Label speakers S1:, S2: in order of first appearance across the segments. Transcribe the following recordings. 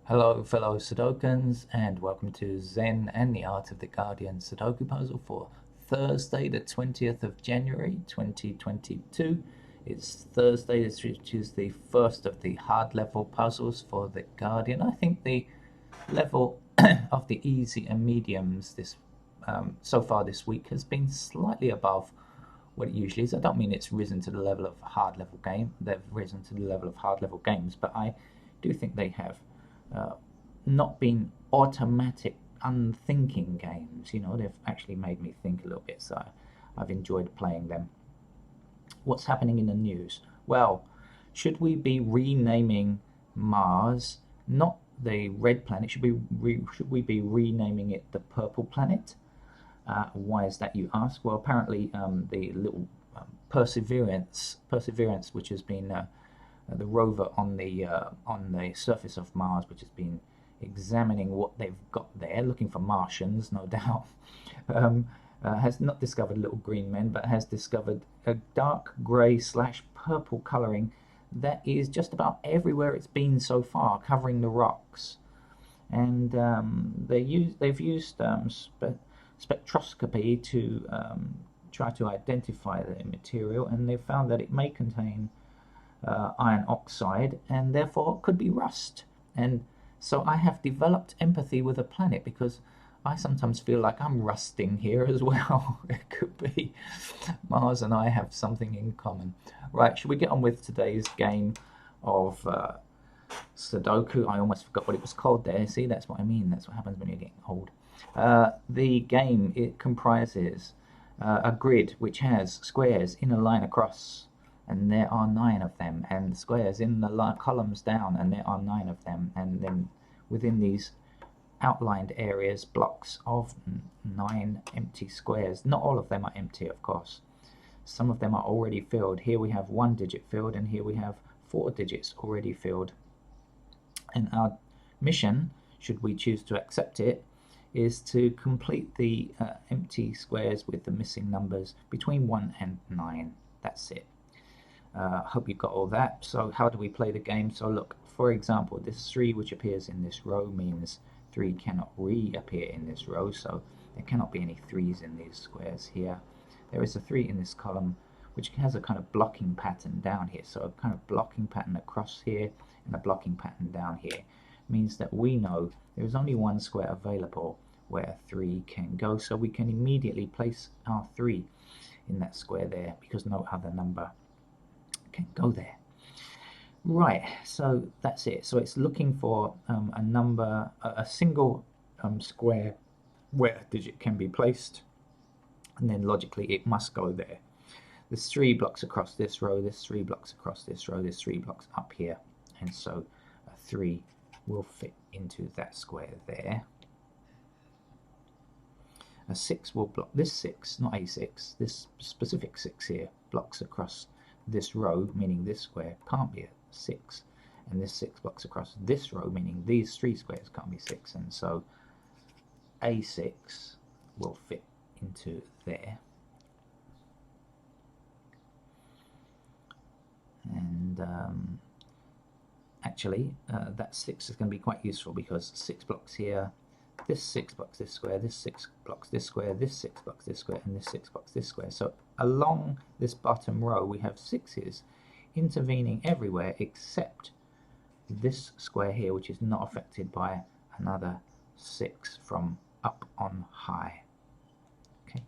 S1: Hello, fellow Sudokans, and welcome to Zen and the Art of the Guardian Sudoku puzzle for Thursday, the 20th of January 2022. It's Thursday, which is the first of the hard level puzzles for the Guardian. I think the level of the easy and mediums so far this week has been slightly above what it usually is. I don't mean it's risen to the level of hard level game. They've risen to the level of hard level games, but I do think they have uh, not been automatic, unthinking games. They've actually made me think a little bit, so I've enjoyed playing them. What's happening in the news? Well, should we be renaming Mars not the red planet? Should we be renaming it the purple planet? Why is that, you ask? Well, apparently the little Perseverance, which has been the rover on the surface of Mars, which has been examining what they've got there, looking for Martians, no doubt, has not discovered little green men, but has discovered a dark grey slash purple colouring that is just about everywhere it's been so far, covering the rocks. And they've used spectroscopy to try to identify the material, and they've found that it may contain iron oxide and therefore could be rust. And so I have developed empathy with the planet because I sometimes feel like I'm rusting here as well. It could be Mars and I have something in common. Right, should we get on with today's game of Sudoku? I almost forgot what it was called there. See, that's what I mean. That's what happens when you're getting old. The game, it comprises a grid which has squares in a line across, and there are 9 of them, and squares in the columns down, and there are 9 of them, and then within these outlined areas, blocks of 9 empty squares. Not all of them are empty, of course. Some of them are already filled. Here we have 1 digit filled, and here we have 4 digits already filled. And our mission, should we choose to accept it, is to complete the empty squares with the missing numbers between 1 and 9. That's it. Hope you got all that. So how do we play the game? So look, for example, this 3 which appears in this row means 3 cannot reappear in this row, so there cannot be any 3s in these squares here. There is a 3 in this column which has a kind of blocking pattern down here, so a kind of blocking pattern across here and a blocking pattern down here means that we know there is only 1 square available where 3 can go, so we can immediately place our 3 in that square there because no other number can go there. Right, so that's it. So it's looking for a number, a single square where a digit can be placed, and then logically it must go there. There's 3 blocks across this row, there's 3 blocks across this row, there's 3 blocks up here, and so a 3 will fit into that square there. A 6 will block this 6, not a 6, this specific 6 here blocks across this row, meaning this square can't be a 6, and this 6 blocks across this row, meaning these 3 squares can't be 6, and so a6 will fit into there. And actually that 6 is going to be quite useful because 6 blocks here, this 6 blocks this square, this 6 blocks this square, this 6 blocks this square, and this 6 blocks this square. So along this bottom row we have 6's intervening everywhere except this square here, which is not affected by another 6 from up on high. Okay.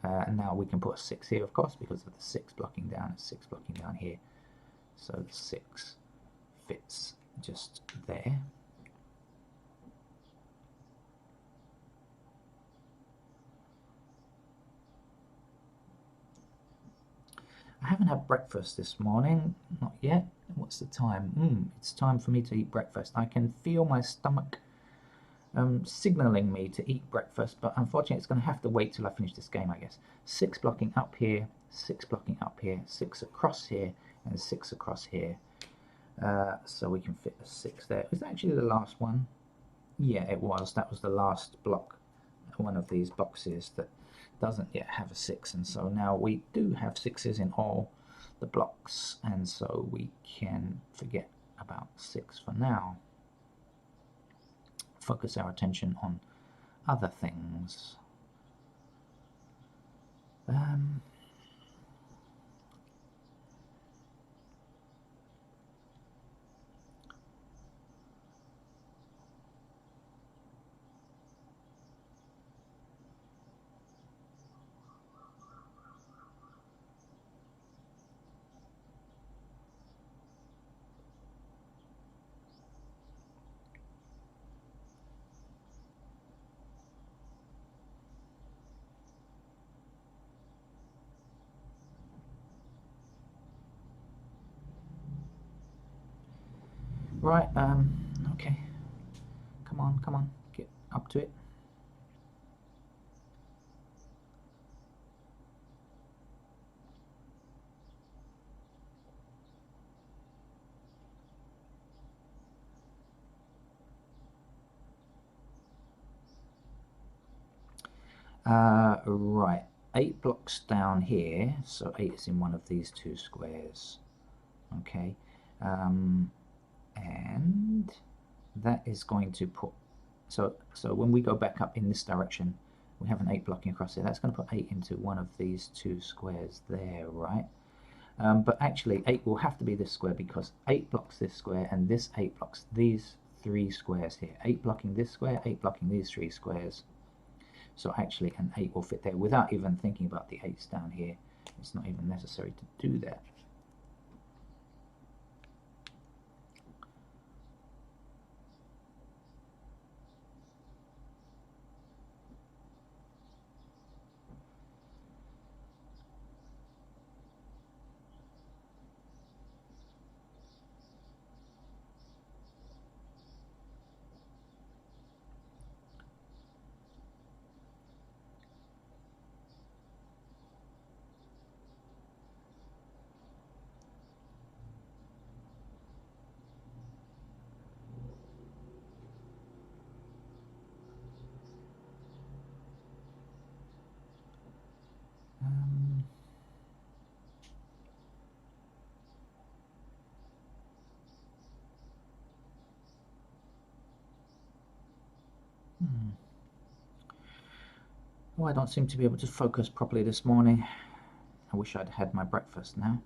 S1: Now we can put a 6 here, of course, because of the 6 blocking down and 6 blocking down here. So the 6 fits just there. I haven't had breakfast this morning, not yet. What's the time? It's time for me to eat breakfast. I can feel my stomach signaling me to eat breakfast, but unfortunately it's going to have to wait till I finish this game, I guess. 6 blocking up here, 6 blocking up here, 6 across here, and 6 across here. So we can fit a 6 there. Was that actually the last one? Yeah, it was. That was the last block, one of these boxes that doesn't yet have a 6, and so now we do have 6's in all. the blocks, and so we can forget about 6 for now. Focus our attention on other things. Right, okay. Come on, get up to it. Right, 8 blocks down here, so 8 is in one of these 2 squares. Okay, and that is going to put, so when we go back up in this direction, we have an 8 blocking across here. That's going to put 8 into one of these 2 squares there, right? But actually 8 will have to be this square, because 8 blocks this square, and this 8 blocks these 3 squares here. 8 blocking this square, 8 blocking these 3 squares. So actually an 8 will fit there without even thinking about the 8s down here. It's not even necessary to do that. Oh, I don't seem to be able to focus properly this morning. I wish I'd had my breakfast now.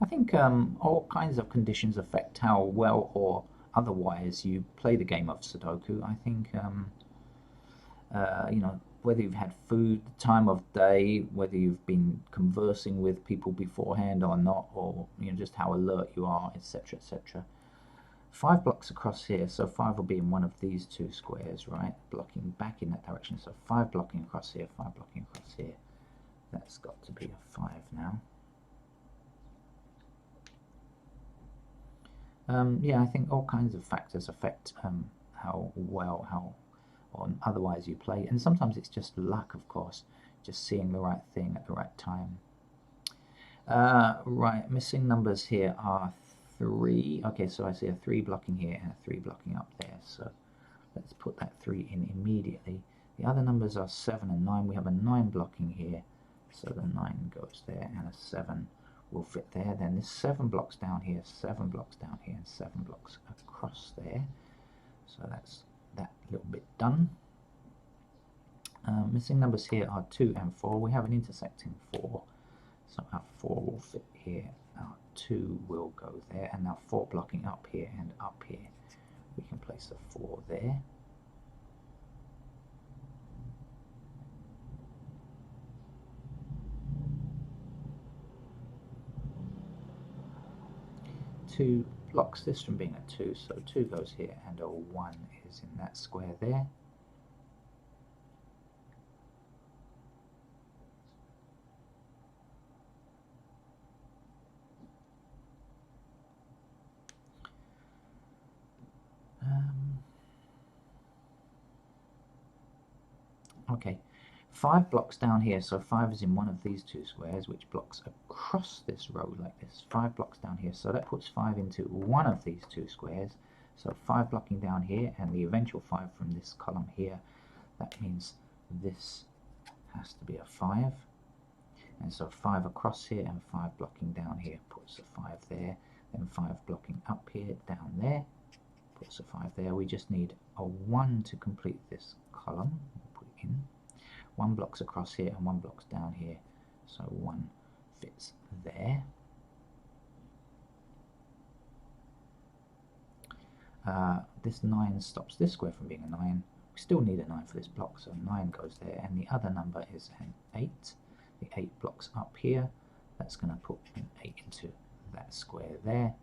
S1: I think all kinds of conditions affect how well or otherwise you play the game of Sudoku. I think, you know, whether you've had food, time of day, whether you've been conversing with people beforehand or not, or you know, just how alert you are, etc., etc. 5 blocks across here, so 5 will be in one of these 2 squares, right? Blocking back in that direction, so 5 blocking across here, 5 blocking across here. That's got to be a 5 now. Yeah, I think all kinds of factors affect how well, or otherwise you play, and sometimes it's just luck, of course, just seeing the right thing at the right time. Right, missing numbers here are 3. Okay, so I see a 3 blocking here and a 3 blocking up there, so let's put that 3 in immediately. The other numbers are 7 and 9. We have a 9 blocking here, so the 9 goes there, and a 7 will fit there. Then this 7 blocks down here, 7 blocks down here, and 7 blocks across there. So that's that little bit done. Missing numbers here are 2 and 4. We have an intersecting 4, so our 4 will fit here. Our 2 will go there, and now 4 blocking up here and up here. We can place a 4 there. Two blocks this from being a 2, so 2 goes here, and a 1 is in that square there. Okay, 5 blocks down here, so 5 is in one of these 2 squares, which blocks across this row like this. 5 blocks down here, so that puts 5 into one of these 2 squares. So 5 blocking down here, and the eventual 5 from this column here. That means this has to be a 5. And so 5 across here and 5 blocking down here, puts a 5 there, then 5 blocking up here, down there, puts a 5 there. We just need a 1 to complete this column. We'll put it in. 1 blocks across here and 1 blocks down here, so 1 fits there. This 9 stops this square from being a 9. We still need a 9 for this block, so 9 goes there, and the other number is an 8. The 8 blocks up here, that's going to put an 8 into that square there.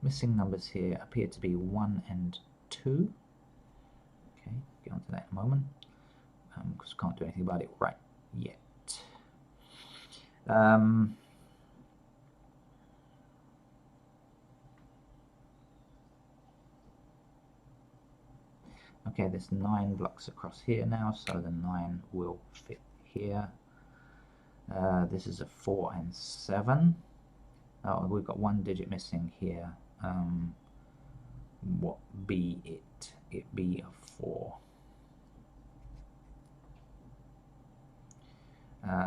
S1: Missing numbers here appear to be 1 and 2. Okay, get onto that in a moment, because we can't do anything about it right yet. Okay, there's 9 blocks across here now, so the 9 will fit here. This is a 4 and 7. Oh, we've got 1 digit missing here. What be it? It be a 4.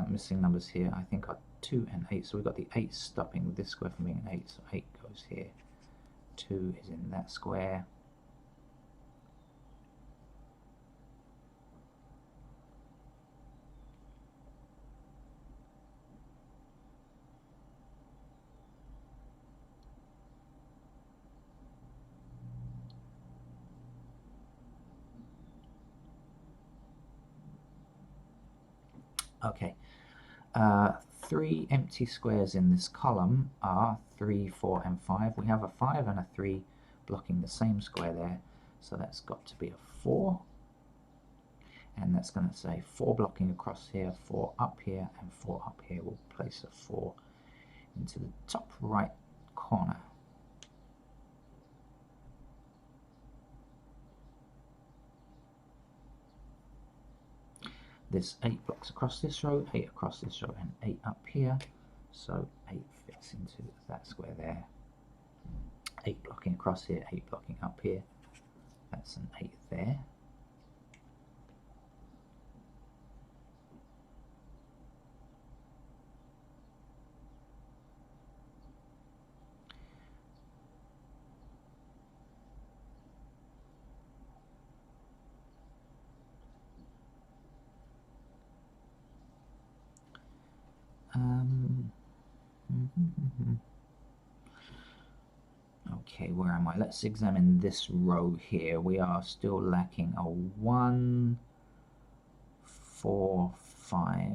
S1: Missing numbers here, I think, are 2 and 8. So we've got the 8 stopping this square from being an 8. So 8 goes here. 2 is in that square. Okay, 3 empty squares in this column are 3, 4 and 5. We have a 5 and a 3 blocking the same square there, so that's got to be a 4. And that's going to say 4 blocking across here, 4 up here, and 4 up here. We'll place a 4 into the top right corner. There's 8 blocks across this row, 8 across this row, and 8 up here. So 8 fits into that square there. 8 blocking across here, 8 blocking up here. That's an 8 there. Okay, where am I? Let's examine this row here. We are still lacking a 1, 4, 5.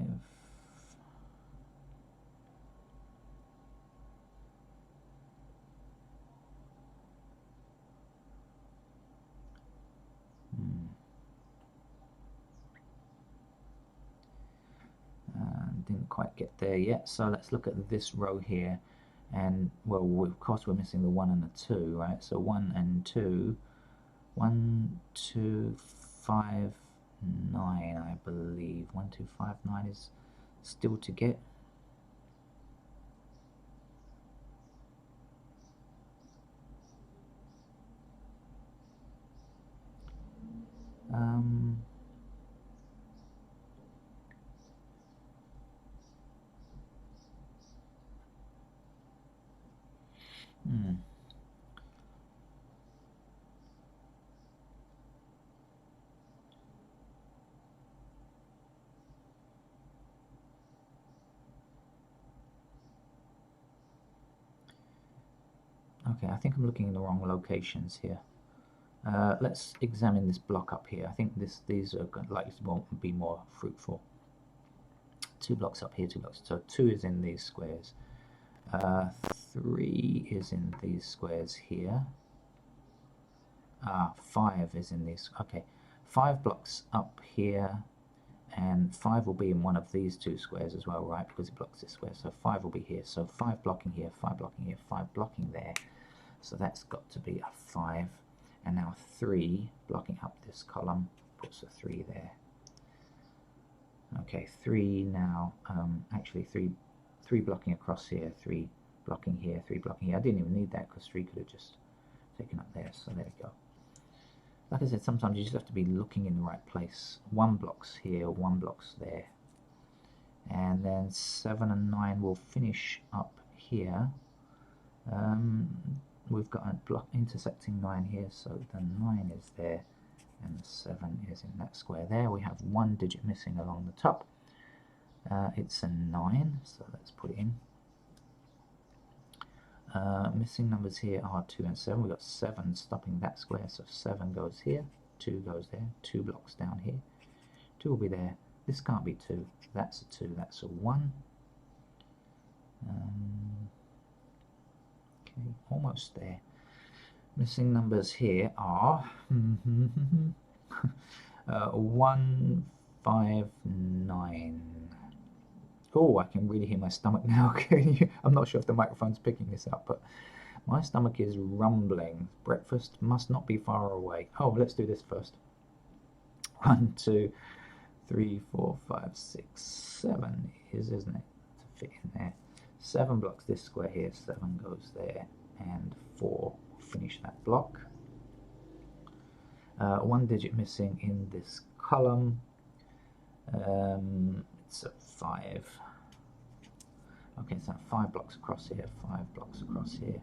S1: Didn't quite get there yet, so let's look at this row here. And well, of course we're missing the 1 and the 2, right? So 1 and 2, 1, 2, 5, 9, I believe. 1, 2, 5, 9 is still to get. Okay, I think I'm looking in the wrong locations here. Let's examine this block up here. I think these are likely to be more fruitful. 2 blocks up here, 2 blocks. So 2 is in these squares. 3 is in these squares here. 5 is in these. Okay, 5 blocks up here, and 5 will be in one of these 2 squares as well, right? Because it blocks this square. So 5 will be here. So 5 blocking here, 5 blocking here, 5 blocking there. So that's got to be a 5. And now 3 blocking up this column puts a 3 there. Okay, 3 now. Actually, 3 blocking across here, 3 blocking here, 3 blocking here. I didn't even need that because 3 could have just taken up there. So there we go. Like I said, sometimes you just have to be looking in the right place. 1 blocks here, 1 blocks there. and then 7 and 9 will finish up here. We've got a block intersecting 9 here, so the 9 is there and the 7 is in that square there. We have 1 digit missing along the top. It's a 9, so let's put it in. Missing numbers here are 2 and 7. We've got 7 stopping that square, so 7 goes here, 2 goes there, 2 blocks down here, 2 will be there. This can't be 2, that's a 2, that's a 1. Okay, almost there. Missing numbers here are 1, 5, 9. Oh, I can really hear my stomach now. I'm not sure if the microphone's picking this up, but my stomach is rumbling. Breakfast must not be far away. Oh, let's do this first. 1, 2, 3, 4, 5, 6, 7 is, isn't it? To fit in there. 7 blocks this square here, 7 goes there, and 4 finish that block. 1 digit missing in this column. It's a 5. Okay, so 5 blocks across here, 5 blocks across here,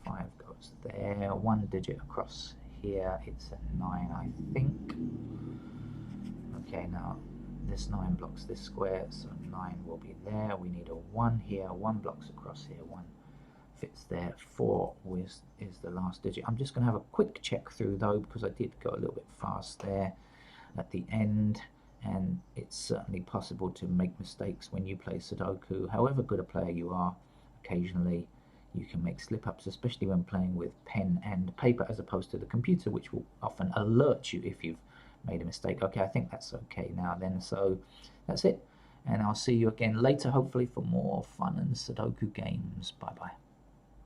S1: 5 goes there, 1 digit across here, it's a 9, I think. Okay, now this 9 blocks this square, so 9 will be there. We need a 1 here, 1 blocks across here, 1 fits there, 4 is the last digit. I'm just going to have a quick check through though, because I did go a little bit fast there at the end, and it's certainly possible to make mistakes when you play Sudoku. However good a player you are, occasionally you can make slip-ups, especially when playing with pen and paper as opposed to the computer, which will often alert you if you've made a mistake. Okay, I think that's okay now then, so that's it, and I'll see you again later, hopefully for more fun and Sudoku games. Bye bye.